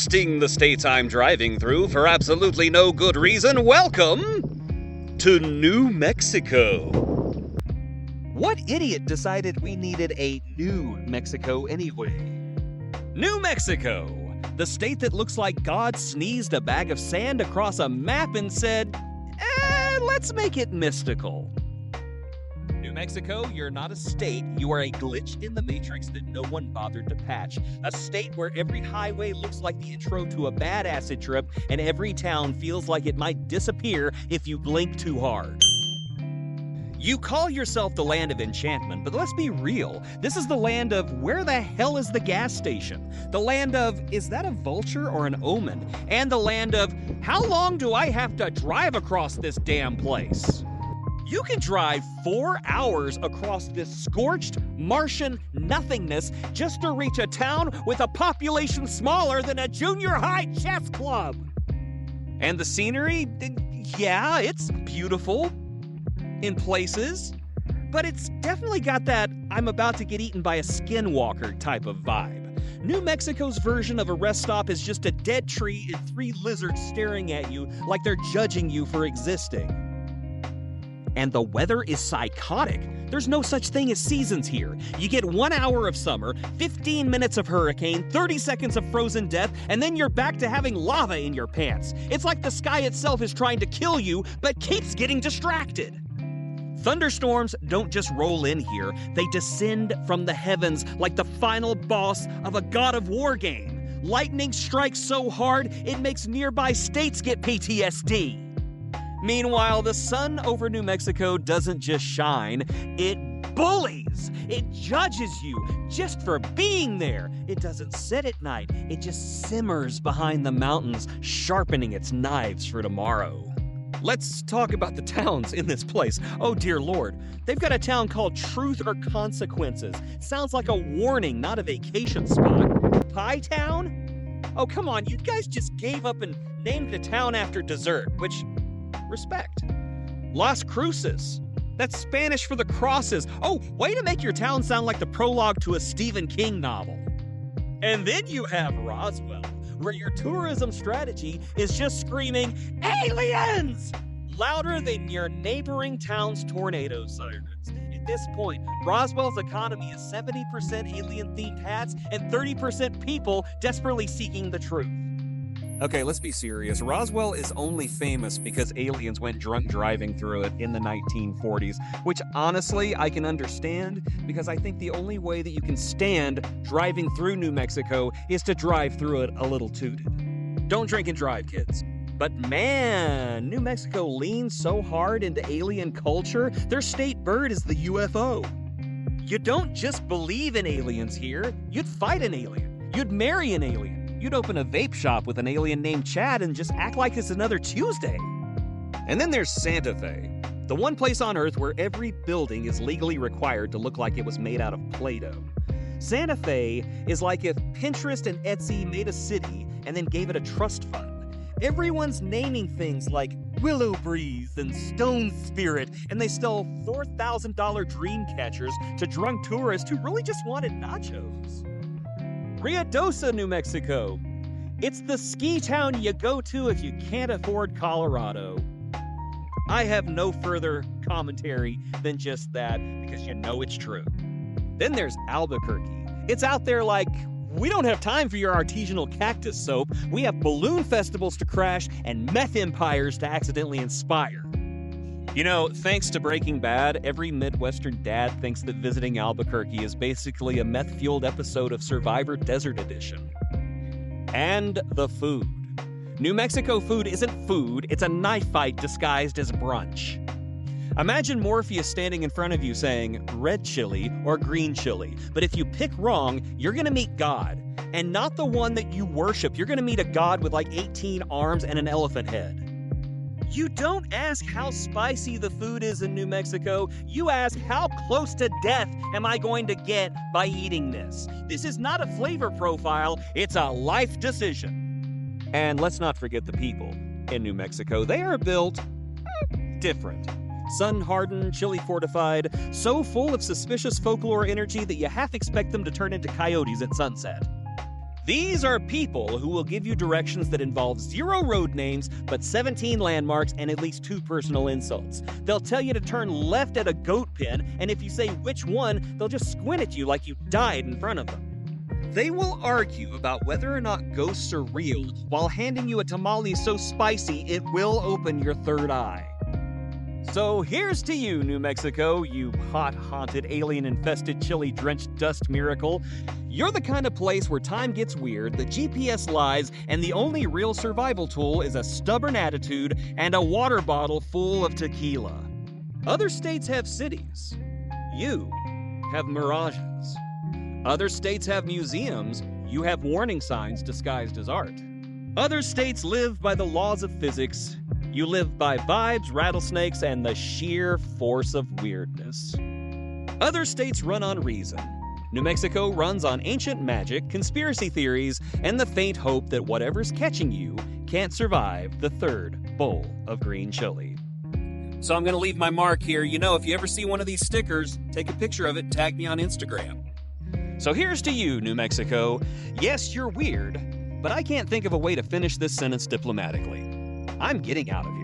Boasting the states I'm driving through for absolutely no good reason, welcome to New Mexico. What idiot decided we needed a new Mexico anyway? New Mexico, the state that looks like God sneezed a bag of sand across a map and said, let's make it mystical. New Mexico, you're not a state, you are a glitch in the matrix that no one bothered to patch. A state where every highway looks like the intro to a bad acid trip, and every town feels like it might disappear if you blink too hard. You call yourself the Land of Enchantment, but let's be real. This is the land of where the hell is the gas station? The land of, is that a vulture or an omen? And the land of, how long do I have to drive across this damn place? You can drive 4 hours across this scorched Martian nothingness just to reach a town with a population smaller than a junior high chess club. And the scenery, yeah, it's beautiful in places, but it's definitely got that I'm about to get eaten by a skinwalker type of vibe. New Mexico's version of a rest stop is just a dead tree and 3 lizards staring at you like they're judging you for existing. And the weather is psychotic. There's no such thing as seasons here. You get 1 hour of summer, 15 minutes of hurricane, 30 seconds of frozen death, and then you're back to having lava in your pants. It's like the sky itself is trying to kill you, but keeps getting distracted. Thunderstorms don't just roll in here, they descend from the heavens like the final boss of a God of War game. Lightning strikes so hard, it makes nearby states get PTSD. Meanwhile, the sun over New Mexico doesn't just shine, it bullies. It judges you just for being there. It doesn't sit at night, it just simmers behind the mountains, sharpening its knives for tomorrow. Let's talk about the towns in this place. Oh dear Lord, they've got a town called Truth or Consequences. Sounds like a warning, not a vacation spot. Pie Town? Oh come on, you guys just gave up and named the town after dessert, which, respect. Las Cruces, that's Spanish for the crosses. Oh, way to make your town sound like the prologue to a Stephen King novel. And then you have Roswell, where your tourism strategy is just screaming, aliens! Louder than your neighboring town's tornado sirens. At this point, Roswell's economy is 70% alien-themed hats and 30% people desperately seeking the truth. Okay, let's be serious. Roswell is only famous because aliens went drunk driving through it in the 1940s, which honestly I can understand because I think the only way that you can stand driving through New Mexico is to drive through it a little tooted. Don't drink and drive, kids. But man, New Mexico leans so hard into alien culture, their state bird is the UFO. You don't just believe in aliens here, you'd fight an alien. You'd marry an alien. You'd open a vape shop with an alien named Chad and just act like it's another Tuesday. And then there's Santa Fe, the one place on Earth where every building is legally required to look like it was made out of Play-Doh. Santa Fe is like if Pinterest and Etsy made a city and then gave it a trust fund. Everyone's naming things like Willow Breeze and Stone Spirit, and they sell $4,000 dream catchers to drunk tourists who really just wanted nachos. Ruidoso, New Mexico. It's the ski town you go to if you can't afford Colorado. I have no further commentary than just that because you know it's true. Then there's Albuquerque. It's out there like, we don't have time for your artisanal cactus soap. We have balloon festivals to crash and meth empires to accidentally inspire. You know, thanks to Breaking Bad, every Midwestern dad thinks that visiting Albuquerque is basically a meth-fueled episode of Survivor Desert Edition. And the food. New Mexico food isn't food, it's a knife fight disguised as brunch. Imagine Morpheus standing in front of you saying, red chili or green chili, but if you pick wrong, you're gonna meet God. And not the one that you worship, you're gonna meet a God with like 18 arms and an elephant head. You don't ask how spicy the food is in New Mexico. You ask how close to death am I going to get by eating this? This is not a flavor profile, it's a life decision. And let's not forget the people in New Mexico. They are built different. Sun-hardened, chili-fortified, so full of suspicious folklore energy that you half expect them to turn into coyotes at sunset. These are people who will give you directions that involve 0 road names, but 17 landmarks and at least 2 personal insults. They'll tell you to turn left at a goat pen, and if you say which one, they'll just squint at you like you died in front of them. They will argue about whether or not ghosts are real while handing you a tamale so spicy it will open your third eye. So here's to you, New Mexico, you hot, haunted, alien-infested, chili-drenched dust miracle. You're the kind of place where time gets weird, the GPS lies, and the only real survival tool is a stubborn attitude and a water bottle full of tequila. Other states have cities. You have mirages. Other states have museums. You have warning signs disguised as art. Other states live by the laws of physics. You live by vibes, rattlesnakes, and the sheer force of weirdness. Other states run on reason. New Mexico runs on ancient magic, conspiracy theories, and the faint hope that whatever's catching you can't survive the 3rd bowl of green chili. So I'm going to leave my mark here. You know, if you ever see one of these stickers, take a picture of it, tag me on Instagram. So here's to you, New Mexico. Yes, you're weird, but I can't think of a way to finish this sentence diplomatically. I'm getting out of here.